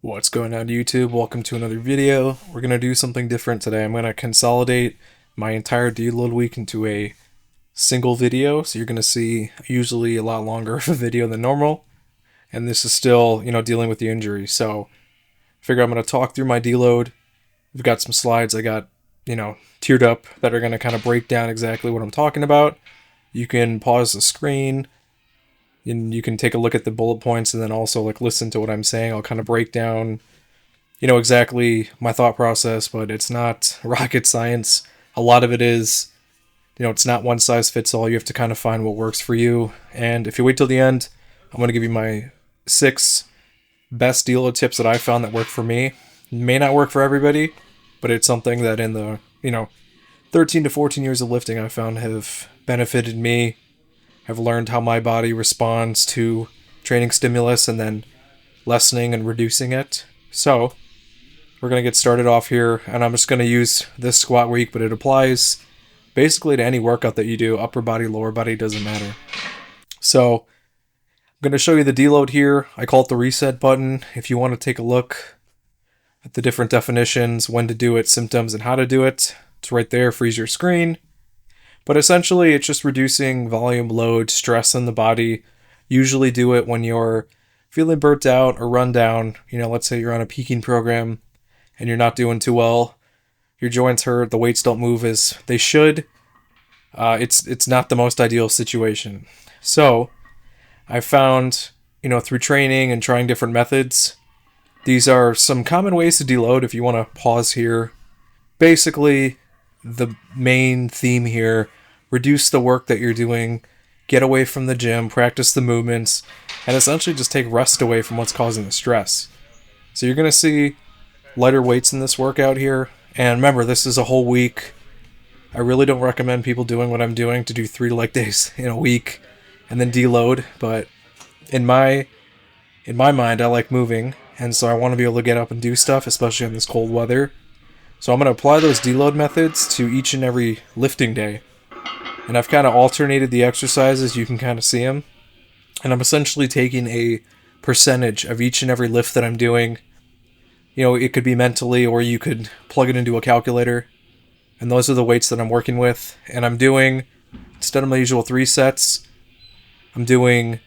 What's going on YouTube? Welcome to another video. We're going to do something different today. I'm going to consolidate my entire deload week into a single video. So you're going to see usually a lot longer of a video than normal. And this is still, dealing with the injury. So I figure I'm going to talk through my deload. We've got some slides I got, tiered up that are going to kind of break down exactly what I'm talking about. You can pause the screen and you can take a look at the bullet points and then also listen to what I'm saying. I'll kind of break down, exactly my thought process, but it's not rocket science. A lot of it is, it's not one size fits all. You have to kind of find what works for you. And if you wait till the end, I'm going to give you my 6 best deload tips that I found that work for me. It may not work for everybody, but it's something that in the, 13 to 14 years of lifting I found have benefited me. I've learned how my body responds to training stimulus and then lessening and reducing it. So we're going to get started off here, and I'm just going to use this squat week, but it applies basically to any workout that you do. Upper body, lower body, doesn't matter. So I'm going to show you the deload here. I call it the reset button. If you want to take a look at the different definitions, when to do it, symptoms, and how to do it, it's right there. Freeze your screen. But essentially, it's just reducing volume, load, stress in the body. Usually do it when you're feeling burnt out or run down. Let's say you're on a peaking program and you're not doing too well. Your joints hurt, the weights don't move as they should. It's not the most ideal situation. So I found, through training and trying different methods, these are some common ways to deload. If you want to pause here, basically the main theme here: reduce the work that you're doing, get away from the gym, practice the movements, and essentially just take rest away from what's causing the stress. So you're going to see lighter weights in this workout here. And remember, this is a whole week. I really don't recommend people doing what I'm doing, to do 3 leg days in a week and then deload. But in my mind, I like moving, and so I want to be able to get up and do stuff, especially in this cold weather. So I'm going to apply those deload methods to each and every lifting day. And I've kind of alternated the exercises. You can kind of see them. And I'm essentially taking a percentage of each and every lift that I'm doing. It could be mentally, or you could plug it into a calculator. And those are the weights that I'm working with. And I'm doing, instead of my usual 3 sets, I'm doing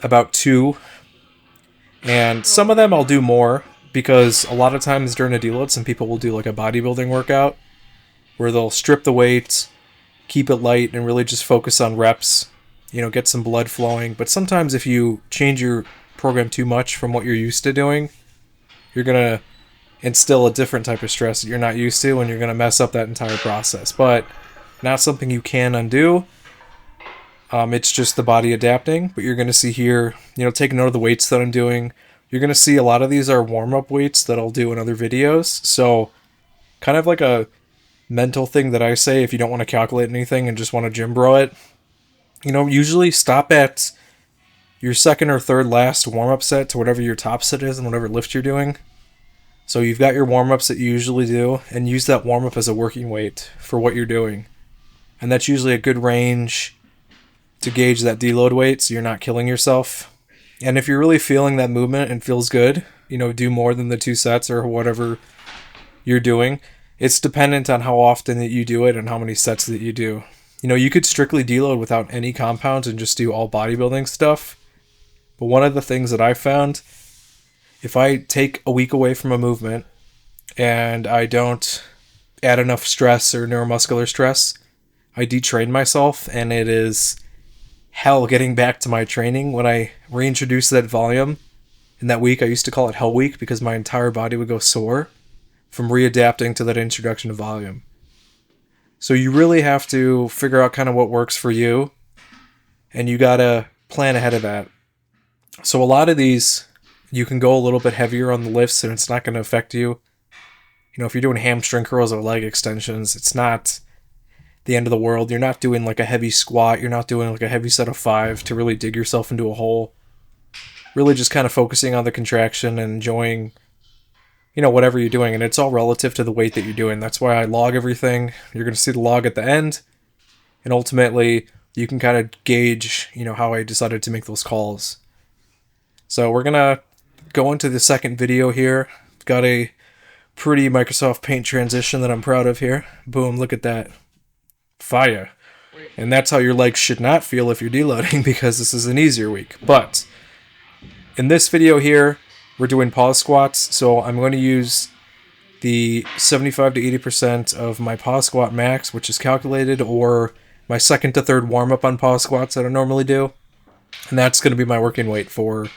about 2. And some of them I'll do more, because a lot of times during a deload, some people will do a bodybuilding workout where they'll strip the weights, keep it light, and really just focus on reps, get some blood flowing. But sometimes if you change your program too much from what you're used to doing, you're going to instill a different type of stress that you're not used to, and you're going to mess up that entire process. But not something you can undo. It's just the body adapting. But you're going to see here, take note of the weights that I'm doing. You're going to see a lot of these are warm-up weights that I'll do in other videos. So kind of like a mental thing that I say if you don't want to calculate anything and just want to gym bro it. Usually stop at your second or third last warm-up set to whatever your top set is and whatever lift you're doing. So you've got your warm-ups that you usually do, and use that warm-up as a working weight for what you're doing. And that's usually a good range to gauge that deload weight so you're not killing yourself. And if you're really feeling that movement and feels good, do more than the 2 sets or whatever you're doing. It's dependent on how often that you do it and how many sets that you do. You could strictly deload without any compounds and just do all bodybuilding stuff. But one of the things that I found, if I take a week away from a movement and I don't add enough stress or neuromuscular stress, I detrain myself, and it is hell getting back to my training. When I reintroduce that volume in that week, I used to call it Hell Week, because my entire body would go sore from readapting to that introduction of volume. So you really have to figure out kind of what works for you, and you got to plan ahead of that. So a lot of these, you can go a little bit heavier on the lifts and it's not going to affect you. If you're doing hamstring curls or leg extensions, it's not the end of the world. You're not doing a heavy squat. You're not doing a heavy set of 5 to really dig yourself into a hole. Really just kind of focusing on the contraction and enjoying, whatever you're doing. And it's all relative to the weight that you're doing. That's why I log everything. You're going to see the log at the end. And ultimately, you can kind of gauge, how I decided to make those calls. So we're going to going to the second video here. Got a pretty Microsoft Paint transition that I'm proud of here. Boom, look at that. Fire. And that's how your legs should not feel if you're deloading, because this is an easier week. But in this video here, we're doing pause squats, so I'm going to use the 75 to 80% of my pause squat max, which is calculated, or my second to third warm-up on pause squats that I normally do. And that's going to be my working weight for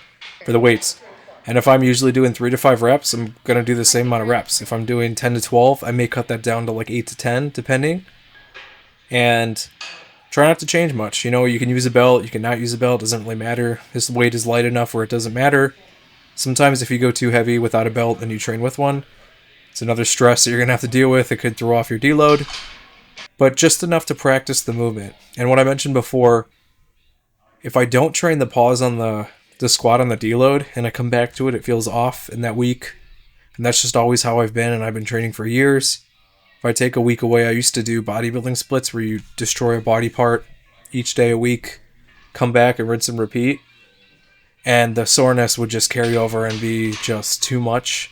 the weights. And if I'm usually doing 3 to 5 reps, I'm going to do the same amount of reps. If I'm doing 10 to 12, I may cut that down to like 8 to 10, depending. And try not to change much. You know, you can use a belt, you can not use a belt, doesn't really matter. This weight is light enough where it doesn't matter. Sometimes if you go too heavy without a belt and you train with one, it's another stress that you're going to have to deal with. It could throw off your deload. But just enough to practice the movement. And what I mentioned before, if I don't train the pause on the squat on the deload and I come back to it, it feels off in that week. And that's just always how I've been, and I've been training for years. If I take a week away, I used to do bodybuilding splits where you destroy a body part each day a week, come back and rinse and repeat. And the soreness would just carry over and be just too much.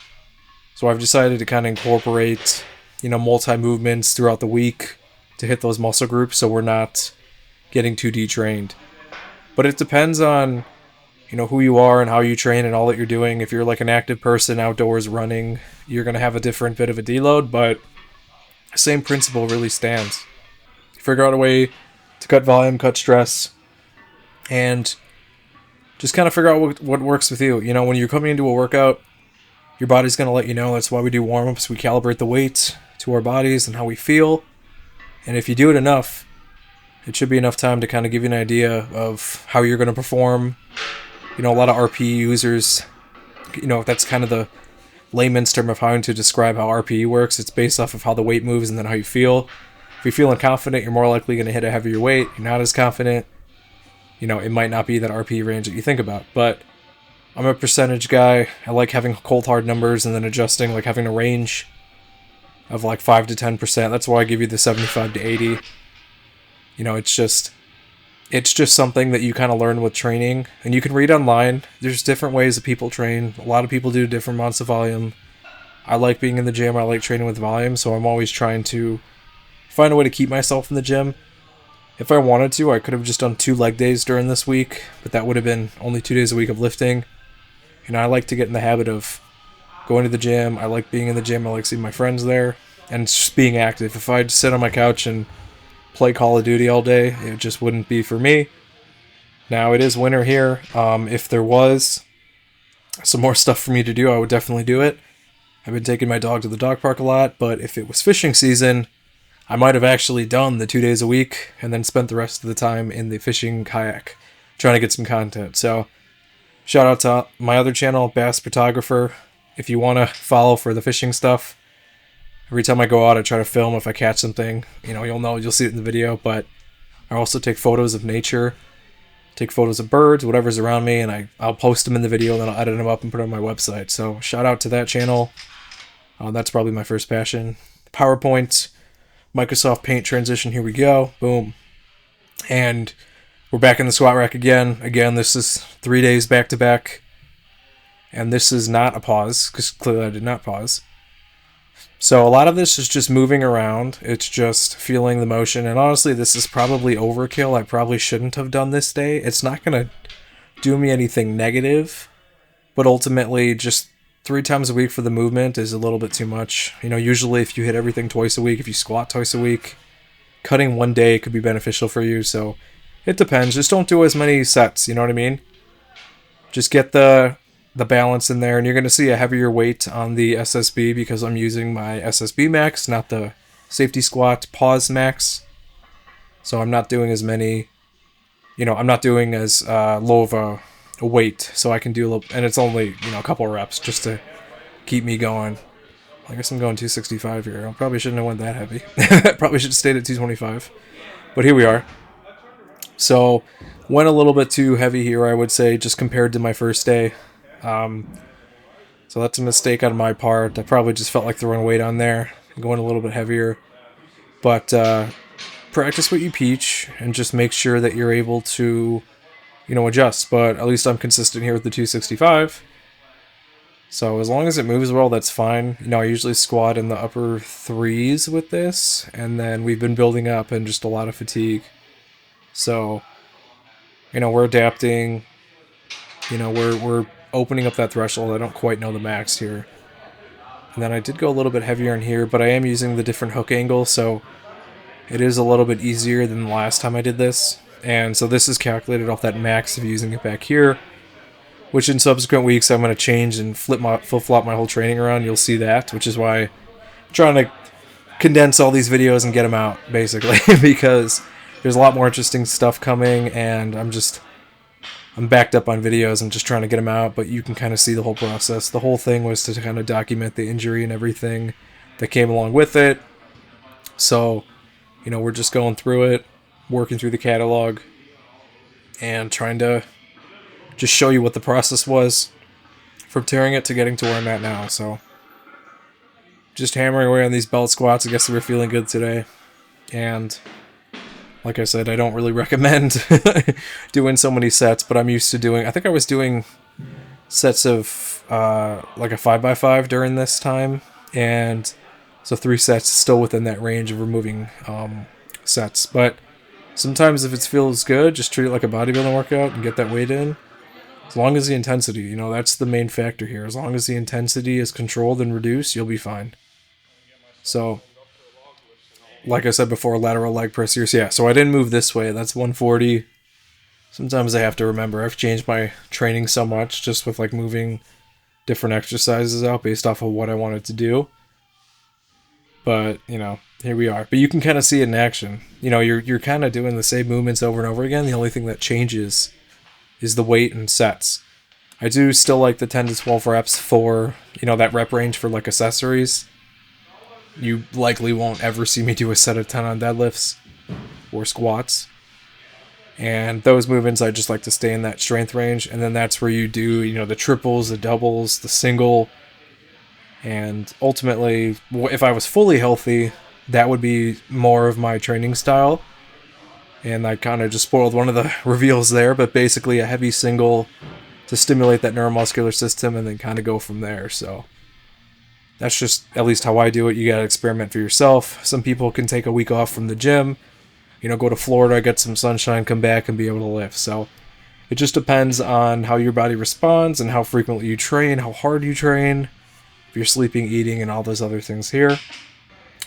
So I've decided to kind of incorporate, multi-movements throughout the week to hit those muscle groups so we're not getting too detrained. But it depends on, who you are and how you train and all that you're doing. If you're like an active person outdoors running, you're going to have a different bit of a deload, but same principle really stands. Figure out a way to cut volume, cut stress, and just kind of figure out what works with you. When you're coming into a workout, your body's going to let you know. That's why we do warm-ups. We calibrate the weight to our bodies and how we feel. And if you do it enough, it should be enough time to kind of give you an idea of how you're going to perform. A lot of RPE users, that's kind of the layman's term of how to describe how RPE works. It's based off of how the weight moves and then how you feel. If you're feeling confident, you're more likely going to hit a heavier weight. You're not as confident, it might not be that RPE range that you think about. But I'm a percentage guy. I like having cold hard numbers and then adjusting, like having a range of like 5 to 10%. That's why I give you the 75 to 80. It's just something that you kind of learn with training, and you can read online. There's different ways that people train. A lot of people do different amounts of volume. I like being in the gym. I like training with volume, so I'm always trying to find a way to keep myself in the gym. If I wanted to, I could have just done 2 leg days during this week, but that would have been only 2 days a week of lifting. I like to get in the habit of going to the gym. I like being in the gym. I like seeing my friends there and just being active. If I'd sit on my couch and play Call of Duty all day, it just wouldn't be for me. Now, it is winter here. If there was some more stuff for me to do, I would definitely do it. I've been taking my dog to the dog park a lot, but if it was fishing season, I might have actually done the 2 days a week and then spent the rest of the time in the fishing kayak trying to get some content. So shout out to my other channel, Bass Photographer, if you want to follow for the fishing stuff. Every time I go out, I try to film. If I catch something, you'll see it in the video. But I also take photos of nature, take photos of birds, whatever's around me, and I'll post them in the video, and then I'll edit them up and put them on my website. So shout out to that channel. That's probably my first passion. PowerPoint, Microsoft Paint transition. Here we go. Boom. And we're back in the squat rack again. Again, this is 3 days back to back. And this is not a pause, because clearly I did not pause. So a lot of this is just moving around. It's just feeling the motion. And honestly, this is probably overkill. I probably shouldn't have done this day. It's not going to do me anything negative. But ultimately, just 3 times a week for the movement is a little bit too much. Usually if you hit everything twice a week, if you squat twice a week, cutting one day could be beneficial for you. So it depends. Just don't do as many sets. You know what I mean? Just get the balance in there, and you're going to see a heavier weight on the SSB because I'm using my SSB max, not the safety squat pause max. So I'm not doing as many, I'm not doing as low of a weight, so I can do a little, and it's only, a couple of reps just to keep me going. I guess I'm going 265 here. I probably shouldn't have went that heavy. Probably should have stayed at 225, but here we are. So went a little bit too heavy here, I would say, just compared to my first day. So that's a mistake on my part. I probably just felt like throwing weight on there, going a little bit heavier. But practice what you preach and just make sure that you're able to, adjust. But at least I'm consistent here with the 265. So as long as it moves well, that's fine. I usually squat in the upper threes with this, and then we've been building up and just a lot of fatigue. So, we're adapting. We're opening up that threshold. I don't quite know the max here. And then I did go a little bit heavier in here, but I am using the different hook angle, so it is a little bit easier than the last time I did this. And so this is calculated off that max of using it back here, which in subsequent weeks I'm going to change and flip-flop my whole training around. You'll see that, which is why I'm trying to condense all these videos and get them out, basically, because there's a lot more interesting stuff coming, and I'm backed up on videos. I'm just trying to get them out, but you can kind of see the whole process. The whole thing was to kind of document the injury and everything that came along with it. So, we're just going through it, working through the catalog, and trying to just show you what the process was from tearing it to getting to where I'm at now. So, just hammering away on these belt squats. I guess we're feeling good today. And like I said, I don't really recommend doing so many sets, but I'm used to doing... I think I was doing sets of like a 5x5 during this time, and so 3 sets still within that range of removing sets. But sometimes if it feels good, just treat it like a bodybuilding workout and get that weight in. As long as the intensity, that's the main factor here. As long as the intensity is controlled and reduced, you'll be fine. So, like I said before, lateral leg press here. So yeah, so I didn't move this way. That's 140. Sometimes I have to remember. I've changed my training so much just with like moving different exercises out based off of what I wanted to do. But, here we are. But you can kind of see it in action. You're kind of doing the same movements over and over again. The only thing that changes is the weight and sets. I do still like the 10 to 12 reps for, that rep range for like accessories. You likely won't ever see me do a set of 10 on deadlifts or squats. And those movements, I just like to stay in that strength range. And then that's where you do, the triples, the doubles, the single. And ultimately, if I was fully healthy, that would be more of my training style. And I kind of just spoiled one of the reveals there, but basically a heavy single to stimulate that neuromuscular system and then kind of go from there. So that's just at least how I do it. You got to experiment for yourself. Some people can take a week off from the gym, go to Florida, get some sunshine, come back and be able to lift. So it just depends on how your body responds and how frequently you train, how hard you train, if you're sleeping, eating, and all those other things here.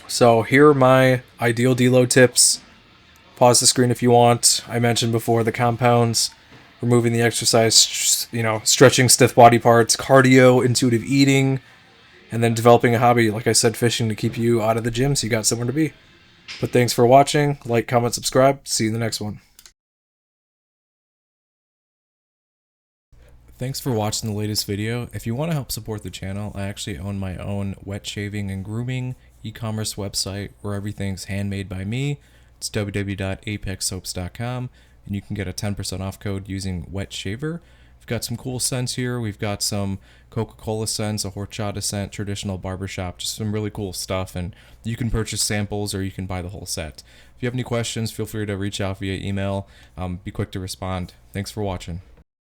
So here are my ideal deload tips. Pause the screen if you want. I mentioned before the compounds, removing the exercise, stretching stiff body parts, cardio, intuitive eating, and then developing a hobby, like I said, fishing, to keep you out of the gym so you got somewhere to be. But thanks for watching. Like, comment, subscribe. See you in the next one. Thanks for watching the latest video. If you want to help support the channel, I actually own my own wet shaving and grooming e-commerce website where everything's handmade by me. It's www.apexsoaps.com, and you can get a 10% off code using wet shaver. We've got some cool scents here. We've got some Coca-Cola scents, a horchata scent, traditional barbershop, just some really cool stuff. And you can purchase samples or you can buy the whole set. If you have any questions, feel free to reach out via email. Be quick to respond. Thanks for watching.